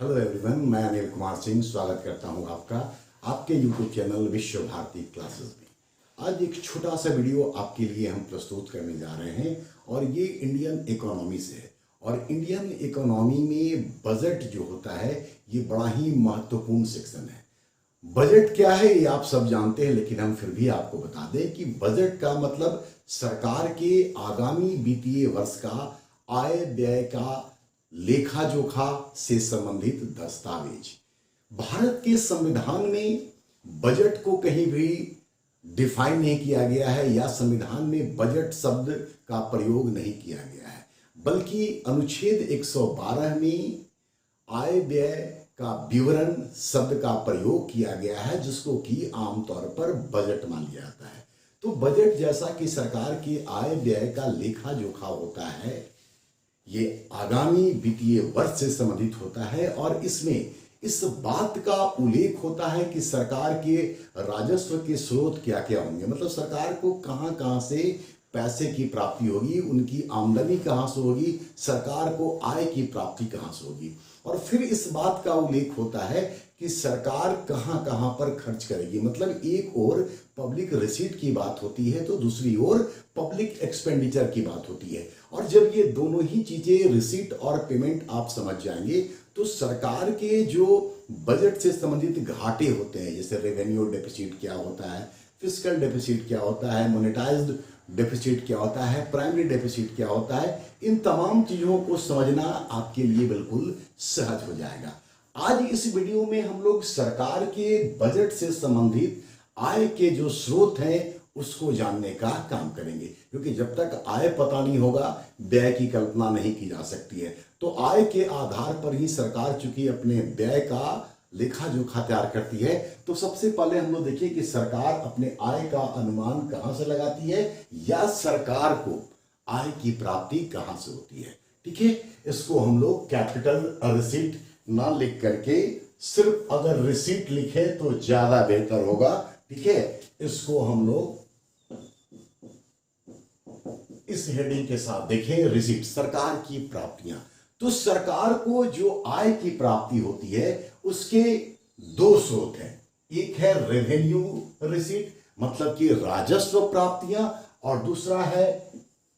Hello everyone, मैं अनिल कुमार सिंह स्वागत करता हूं आपका आपके यूट्यूब चैनल विश्व भारती क्लासेस में। आज एक छोटा सा वीडियो आपके लिए हम प्रस्तुत करने जा रहे हैं और ये इंडियन इकोनॉमी से है। और इंडियन इकोनॉमी में बजट जो होता है ये बड़ा ही महत्वपूर्ण सेक्शन है। बजट क्या है ये आप सब जानते हैं, लेकिन हम फिर भी आपको बता दें कि बजट का मतलब सरकार के आगामी वित्तीय वर्ष का आय व्यय का लेखा जोखा से संबंधित दस्तावेज। भारत के संविधान में बजट को कहीं भी डिफाइन नहीं किया गया है या संविधान में बजट शब्द का प्रयोग नहीं किया गया है, बल्कि अनुच्छेद 112 में आय व्यय का विवरण शब्द का प्रयोग किया गया है, जिसको कि आमतौर पर बजट मान लिया जाता है। तो बजट जैसा कि सरकार के आय व्यय का लेखा जोखा होता है, ये आगामी वित्तीय वर्ष से संबंधित होता है और इसमें इस बात का उल्लेख होता है कि सरकार के राजस्व के स्रोत क्या क्या होंगे, मतलब सरकार को कहां कहां से पैसे की प्राप्ति होगी, उनकी आमदनी कहां से होगी, सरकार को आय की प्राप्ति कहां से होगी। और फिर इस बात का उल्लेख होता है कि सरकार कहां कहां पर खर्च करेगी, मतलब एक ओर पब्लिक रिसीट की बात होती है तो दूसरी ओर पब्लिक एक्सपेंडिचर की बात होती है। और जब ये दोनों ही चीजें रिसीट और पेमेंट आप समझ जाएंगे तो सरकार के जो बजट से संबंधित घाटे होते हैं, जैसे रेवेन्यू डेफिसिट क्या होता है, फिस्कल डेफिसिट क्या होता है, मोनेटाइज्ड डेफिसिट क्या होता है, प्राइमरी डेफिसिट क्या होता है, इन तमाम चीजों को समझना आपके लिए बिल्कुल सहज हो जाएगा। आज इस वीडियो में हम लोग सरकार के बजट से संबंधित आय के जो स्रोत हैं उसको जानने का काम करेंगे, क्योंकि जब तक आय पता नहीं होगा व्यय की कल्पना नहीं की जा सकती है। तो आय के आधार पर ही सरकार चूंकि अपने व्यय का लेखा जोखा तैयार करती है, तो सबसे पहले हम लोग देखिए कि सरकार अपने आय का अनुमान कहां से लगाती है या सरकार को आय की प्राप्ति कहां से होती है। ठीक है, इसको हम लोग कैपिटल रिसीट ना लिख करके सिर्फ अगर रिसीट लिखे तो ज्यादा बेहतर होगा। ठीक है, इसको हम लोग इस हेडिंग के साथ देखें, रिसीट सरकार की प्राप्तियां। तो सरकार को जो आय की प्राप्ति होती है उसके दो स्रोत हैं, एक है रेवेन्यू रिसीट मतलब कि राजस्व प्राप्तियां, और दूसरा है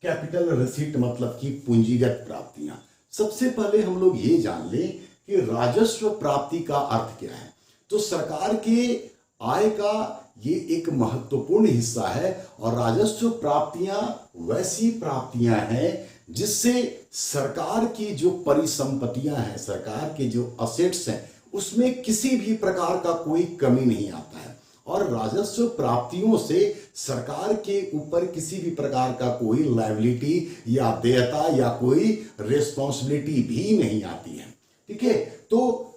कैपिटल रिसीट मतलब कि पूंजीगत प्राप्तियां। सबसे पहले हम लोग ये जान लें कि राजस्व प्राप्ति का अर्थ क्या है। तो सरकार के आय का ये एक महत्वपूर्ण हिस्सा है और राजस्व प्राप्तियां वैसी प्राप्तियां हैं जिससे सरकार की जो परिसंपत्तियां हैं, सरकार के जो असेट्स हैं, उसमें किसी भी प्रकार का कोई कमी नहीं आता है। और राजस्व प्राप्तियों से सरकार के ऊपर किसी भी प्रकार का कोई लायबिलिटी या देयता या कोई रिस्पॉन्सिबिलिटी भी नहीं आती है। ठीक है, तो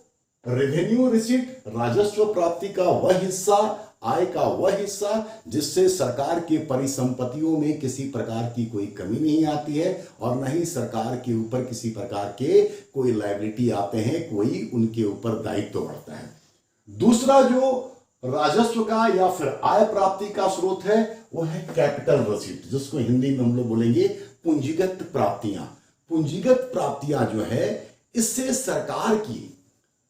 रेवेन्यू रिसीट राजस्व प्राप्ति का वह हिस्सा, आय का वह हिस्सा जिससे सरकार के परिसंपत्तियों में किसी प्रकार की कोई कमी नहीं आती है और न ही सरकार के ऊपर किसी प्रकार के कोई लायबिलिटी आते हैं, कोई उनके ऊपर दायित्व बढ़ता है। दूसरा जो राजस्व का या फिर आय प्राप्ति का स्रोत है वो है कैपिटल रिसीट, जिसको हिंदी में हम लोग बोलेंगे पूंजीगत प्राप्तियां। पूंजीगत प्राप्तियां जो है इससे सरकार की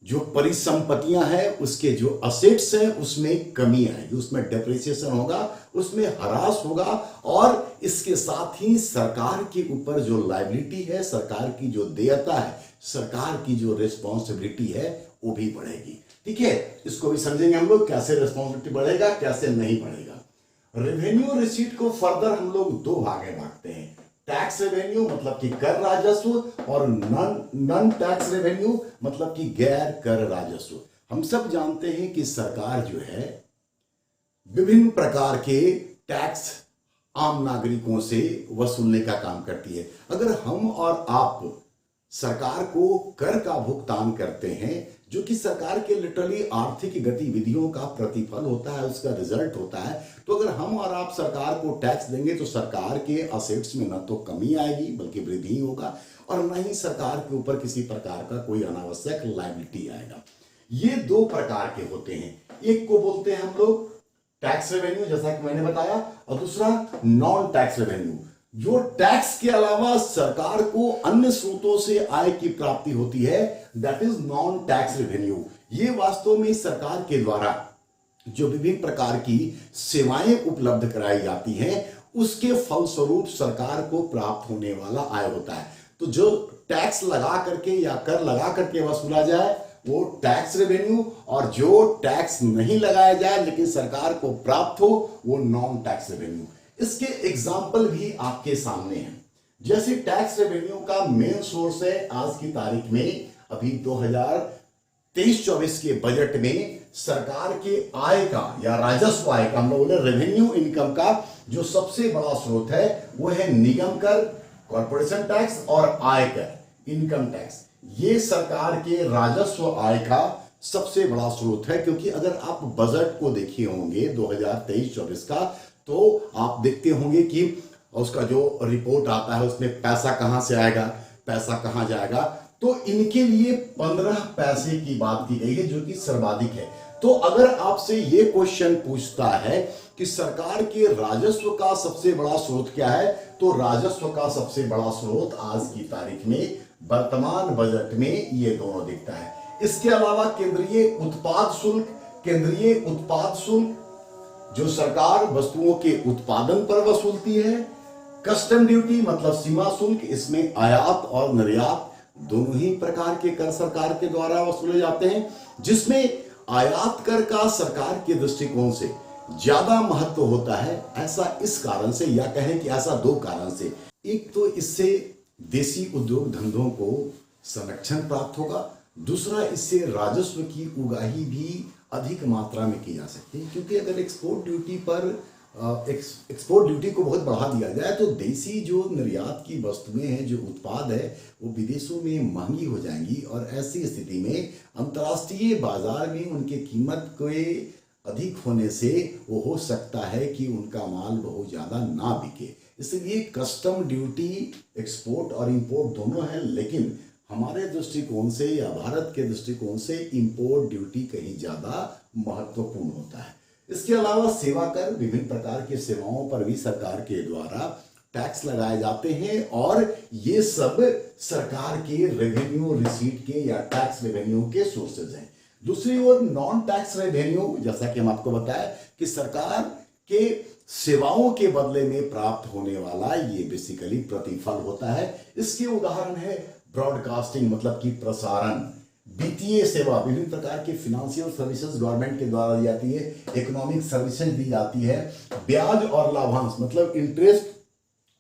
जो परिसंपत्तियां हैं, उसके जो असेट्स हैं उसमें कमी आएगी, उसमें डेप्रिसिएशन होगा, उसमें ह्रास होगा और इसके साथ ही सरकार के ऊपर जो लायबिलिटी है, सरकार की जो देयता है, सरकार की जो रिस्पॉन्सिबिलिटी है वो भी बढ़ेगी। ठीक है, इसको भी समझेंगे हम लोग कैसे रिस्पॉन्सिबिलिटी बढ़ेगा, कैसे नहीं बढ़ेगा। रेवेन्यू रिसीट को फर्दर हम लोग दो भाग में बांटते हैं, टैक्स रेवेन्यू मतलब कि कर राजस्व और नॉन टैक्स रेवेन्यू मतलब कि गैर कर राजस्व। हम सब जानते हैं कि सरकार जो है विभिन्न प्रकार के टैक्स आम नागरिकों से वसूलने का काम करती है। अगर हम और आप सरकार को कर का भुगतान करते हैं, जो कि सरकार के लिटरली आर्थिक गतिविधियों का प्रतिफल होता है, उसका रिजल्ट होता है, तो अगर हम और आप सरकार को टैक्स देंगे तो सरकार के असेट्स में न तो कमी आएगी बल्कि वृद्धि होगा और न ही सरकार के ऊपर किसी प्रकार का कोई अनावश्यक लायबिलिटी आएगा। ये दो प्रकार के होते हैं, एक को बोलते हैं हम लोग टैक्स रेवेन्यू जैसा कि मैंने बताया, और दूसरा नॉन टैक्स रेवेन्यू। जो टैक्स के अलावा सरकार को अन्य स्रोतों से आय की प्राप्ति होती है, that is non tax revenue. ये वास्तव में सरकार के द्वारा जो विभिन्न प्रकार की सेवाएं उपलब्ध कराई जाती हैं, उसके फलस्वरूप सरकार को प्राप्त होने वाला आय होता है। तो जो टैक्स लगा करके या कर लगा करके वसूला जाए वो टैक्स रेवेन्यू, और जो टैक्स नहीं लगाया जाए लेकिन सरकार को प्राप्त हो वो नॉन टैक्स रेवेन्यू। इसके एग्जाम्पल भी आपके सामने हैं। जैसे टैक्स रेवेन्यू का मेन सोर्स है आज की तारीख में, अभी 2023-24 के बजट में सरकार के आय का या राजस्व आय का, हम लोग बोले रेवेन्यू इनकम का जो सबसे बड़ा स्रोत है वो है निगम कर, कॉर्पोरेशन टैक्स और आयकर, इनकम टैक्स। ये सरकार के राजस्व आय का सबसे बड़ा स्रोत है। क्योंकि अगर आप बजट को देखे होंगे 2023-24 का, तो आप देखते होंगे कि उसका जो रिपोर्ट आता है उसमें पैसा कहां से आएगा, पैसा कहां जाएगा, तो इनके लिए 15 पैसे की बात की गई है जो कि सर्वाधिक है। तो अगर आपसे ये क्वेश्चन पूछता है कि सरकार के राजस्व का सबसे बड़ा स्रोत क्या है, तो राजस्व का सबसे बड़ा स्रोत आज की तारीख में वर्तमान बजट में ये दोनों दिखता है। इसके अलावा केंद्रीय उत्पाद शुल्क जो सरकार वस्तुओं के उत्पादन पर वसूलती है, कस्टम ड्यूटी मतलब सीमा शुल्क, इसमें आयात और निर्यात दोनों ही प्रकार के कर सरकार के द्वारा वसूले जाते हैं, जिसमें आयात कर का सरकार के दृष्टिकोण से ज्यादा महत्व होता है। ऐसा इस कारण से, या कहें कि ऐसा दो कारण से। एक तो इससे देसी उद्योग धंधों को संरक्षण प्राप्त होगा, दूसरा इससे राजस्व की उगाही भी अधिक मात्रा में की जा सकती है। क्योंकि अगर एक्सपोर्ट ड्यूटी को बहुत बढ़ा दिया जाए तो देसी जो निर्यात की वस्तुएं हैं, जो उत्पाद है, वो विदेशों में महंगी हो जाएंगी, और ऐसी स्थिति में अंतर्राष्ट्रीय बाजार में उनके कीमत के अधिक होने से वो हो सकता है कि उनका माल बहुत ज्यादा ना बिके। इसलिए कस्टम ड्यूटी एक्सपोर्ट और इंपोर्ट दोनों है, लेकिन हमारे दृष्टिकोण से या भारत के दृष्टिकोण से इंपोर्ट ड्यूटी कहीं ज्यादा महत्वपूर्ण होता है। इसके अलावा सेवा कर, विभिन्न प्रकार की सेवाओं पर भी सरकार के द्वारा टैक्स लगाए जाते हैं, और ये सब सरकार के रेवेन्यू रिसीट के या टैक्स रेवेन्यू के सोर्सेज हैं। दूसरी ओर नॉन टैक्स रेवेन्यू, जैसा कि हम आपको बताया कि सरकार के सेवाओं के बदले में प्राप्त होने वाला ये बेसिकली प्रतिफल होता है। इसके उदाहरण है ब्रॉडकास्टिंग मतलब कि प्रसारण, वित्तीय सेवा, विभिन्न प्रकार की फिनेंशियल सर्विसेज गवर्नमेंट के द्वारा दी जाती है, इकोनॉमिक सर्विसेज दी जाती है, ब्याज और लाभांश मतलब इंटरेस्ट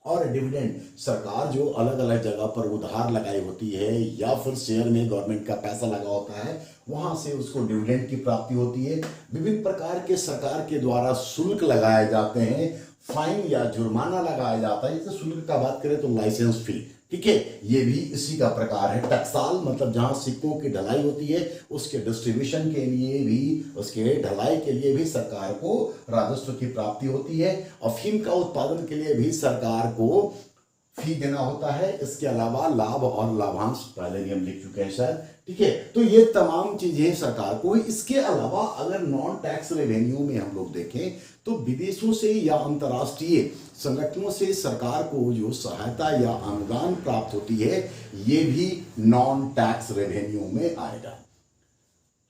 और डिविडेंड, सरकार जो अलग अलग जगह पर उधार लगाई होती है या फिर शेयर में गवर्नमेंट का पैसा लगा होता है, वहां से उसको डिविडेंड की प्राप्ति होती है। विभिन्न प्रकार के सरकार के द्वारा शुल्क लगाए जाते हैं, फाइन या जुर्माना लगाया जाता है। जैसे शुल्क का बात करें तो लाइसेंस फी, ठीक है, ये भी इसी का प्रकार है। टकसाल मतलब जहां सिक्कों की ढलाई होती है, उसके डिस्ट्रीब्यूशन के लिए भी, उसके ढलाई के लिए भी सरकार को राजस्व की प्राप्ति होती है। अफीम का उत्पादन के लिए भी सरकार को फी देना होता है। इसके अलावा लाभ और लाभांश पहले भी हम लिख चुके हैं शायद, ठीक है। तो ये तमाम चीजें सरकार को। इसके अलावा अगर नॉन टैक्स रेवेन्यू में हम लोग देखें तो विदेशों से या अंतर्राष्ट्रीय संगठनों से सरकार को जो सहायता या अनुदान प्राप्त होती है, ये भी नॉन टैक्स रेवेन्यू में आएगा।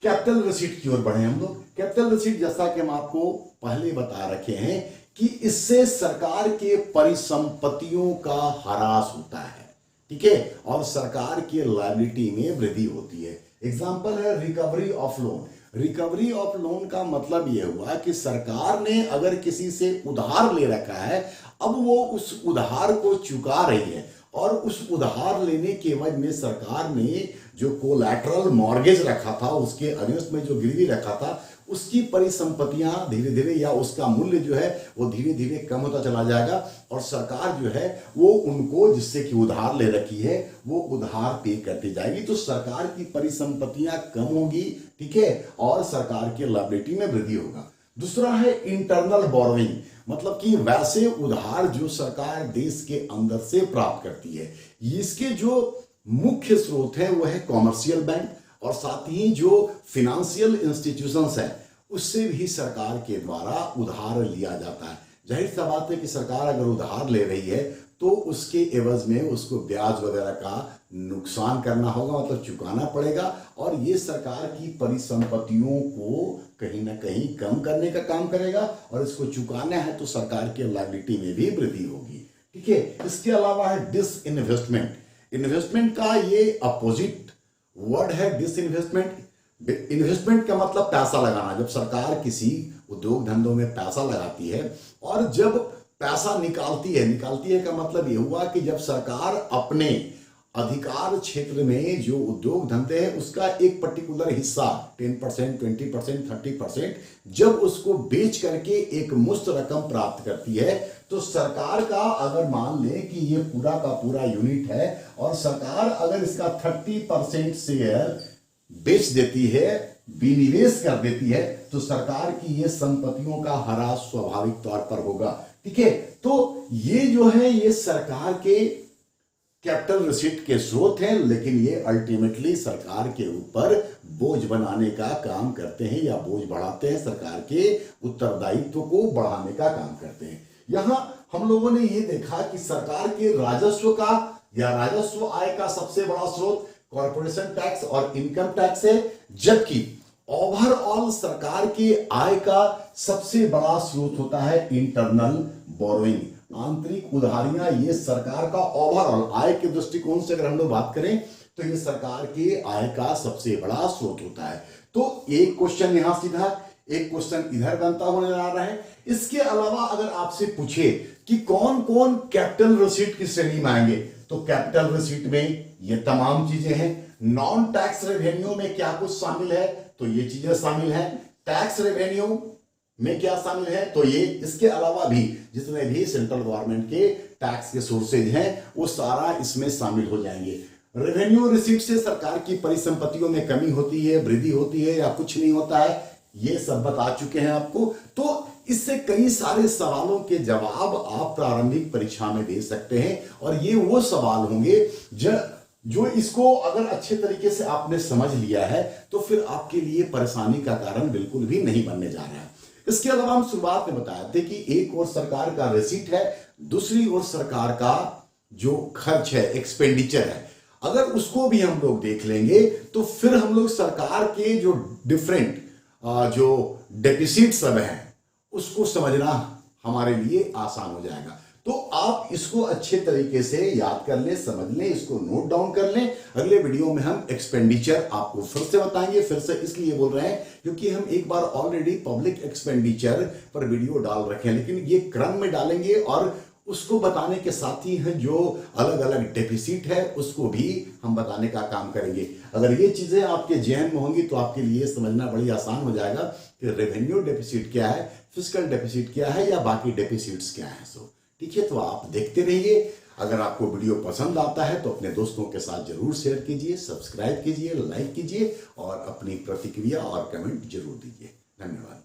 कैपिटल रिसीट की ओर बढ़े हम लोग। कैपिटल रिसीट जैसा कि हम आपको पहले बता रखे हैं कि इससे सरकार के परिसंपत्तियों का ह्रास होता है, ठीक है, और सरकार की लायबिलिटी में वृद्धि होती है। एग्जाम्पल है recovery of loan. Recovery of loan का मतलब यह हुआ कि सरकार ने अगर किसी से उधार ले रखा है, अब वो उस उधार को चुका रही है, और उस उधार लेने के वजह में सरकार ने जो कोलैटरल मॉर्गेज रखा था, उसके अगेंस्ट में जो गिरवी रखा था, उसकी परिसंपत्तियां धीरे धीरे या उसका मूल्य जो है वो धीरे धीरे कम होता चला जाएगा, और सरकार जो है वो उनको जिससे कि उधार ले रखी है वो उधार पे करती जाएगी। तो सरकार की परिसंपत्तियां कम होगी, ठीक है, और सरकार की लायबिलिटी में वृद्धि होगा। दूसरा है इंटरनल बोरोइंग, मतलब कि वैसे उधार जो सरकार देश के अंदर से प्राप्त करती है। इसके जो मुख्य स्रोत है वो है कॉमर्शियल बैंक, और साथ ही जो फिनेंशियल इंस्टीट्यूशंस हैं उससे भी सरकार के द्वारा उधार लिया जाता है। जाहिर सा बात है कि सरकार अगर उधार ले रही है तो उसके एवज में उसको ब्याज वगैरह का नुकसान करना होगा, मतलब चुकाना पड़ेगा। और ये सरकार की परिसंपत्तियों को कहीं ना कहीं कम करने का काम करेगा, और इसको चुकाना है तो सरकार के लायबिलिटी में भी वृद्धि होगी। ठीक है। इसके अलावा है डिसइन्वेस्टमेंट। इन्वेस्टमेंट का ये अपोजिट वर्ड है डिसइन्वेस्टमेंट। इन्वेस्टमेंट का मतलब पैसा लगाना। जब सरकार किसी उद्योग धंधों में पैसा लगाती है और जब पैसा निकालती है का मतलब ये हुआ कि जब सरकार अपने अधिकार क्षेत्र में जो उद्योग धंधे हैं उसका एक पर्टिकुलर हिस्सा 10%, 20%, 30% जब उसको बेच करके एक मुश्त रकम प्राप्त करती है, तो सरकार का अगर मान ले कि ये पूरा का पूरा यूनिट है और सरकार अगर इसका 30% शेयर बेच देती है, विनिवेश कर देती है, तो सरकार की ये संपत्तियों का ह्रास स्वाभाविक तौर पर होगा। ठीक है। तो ये जो है ये सरकार के कैपिटल रिसीट के स्रोत हैं, लेकिन ये अल्टीमेटली सरकार के ऊपर बोझ बनाने का काम करते हैं या बोझ बढ़ाते हैं, सरकार के उत्तरदायित्व को बढ़ाने का काम करते हैं। यहां हम लोगों ने ये देखा कि सरकार के राजस्व का या राजस्व आय का सबसे बड़ा स्रोत कॉर्पोरेशन टैक्स और इनकम टैक्स है, जबकि ओवरऑल सरकार की आय का सबसे बड़ा स्रोत होता है इंटरनल बोरोइंग, आंतरिक उधारियां। ये सरकार का ओवरऑल आय के दृष्टिकोण से अगर हम लोग बात करें तो ये सरकार की आय का सबसे बड़ा स्रोत होता है। तो एक क्वेश्चन यहां सीधा, एक क्वेश्चन इधर बनता हुआ नजर आ रहा है। इसके अलावा अगर आपसे पूछे कि कौन कौन कैपिटल रिसीट की श्रेणी में आएंगे, तो कैपिटल रिसीट में ये तमाम चीजें हैं। नॉन टैक्स रेवेन्यू में क्या कुछ शामिल है, तो ये चीजें शामिल हैं। टैक्स रेवेन्यू में क्या शामिल है, तो ये, इसके अलावा भी जितने भी सेंट्रल गवर्नमेंट के टैक्स के सोर्सेज हैं वो सारा इसमें शामिल हो जाएंगे। रेवेन्यू रिसीट से सरकार की परिसंपत्तियों में कमी होती है, वृद्धि होती है या कुछ नहीं होता है, ये सब बता चुके हैं आपको। तो इससे कई सारे सवालों के जवाब आप प्रारंभिक परीक्षा में दे सकते हैं, और ये वो सवाल होंगे जो इसको अगर अच्छे तरीके से आपने समझ लिया है तो फिर आपके लिए परेशानी का कारण बिल्कुल भी नहीं बनने जा रहा है। इसके अलावा हम शुरुआत में बताए थे कि एक और सरकार का रिसीट है, दूसरी ओर सरकार का जो खर्च है, एक्सपेंडिचर है। अगर उसको भी हम लोग देख लेंगे तो फिर हम लोग सरकार के जो डिफरेंट जो डेफिसिट सब हैं उसको समझना हमारे लिए आसान हो जाएगा। तो आप इसको अच्छे तरीके से याद कर लें, समझ लें, इसको नोट डाउन कर लें। अगले वीडियो में हम एक्सपेंडिचर आपको फिर से बताएंगे। फिर से इसलिए बोल रहे हैं क्योंकि हम एक बार ऑलरेडी पब्लिक एक्सपेंडिचर पर वीडियो डाल रखे हैं, लेकिन ये क्रम में डालेंगे और उसको बताने के साथ ही है जो अलग अलग डेफिसिट है उसको भी हम बताने का काम करेंगे। अगर ये चीजें आपके जहन में होंगी तो आपके लिए समझना बड़ी आसान हो जाएगा कि रेवेन्यू डेफिसिट क्या है, फिस्कल डेफिसिट क्या है या बाकी डेफिसिट्स क्या है। सो ठीक है, तो आप देखते रहिए। अगर आपको वीडियो पसंद आता है तो अपने दोस्तों के साथ जरूर शेयर कीजिए, सब्सक्राइब कीजिए, लाइक कीजिए और अपनी प्रतिक्रिया और कमेंट जरूर दीजिए। धन्यवाद।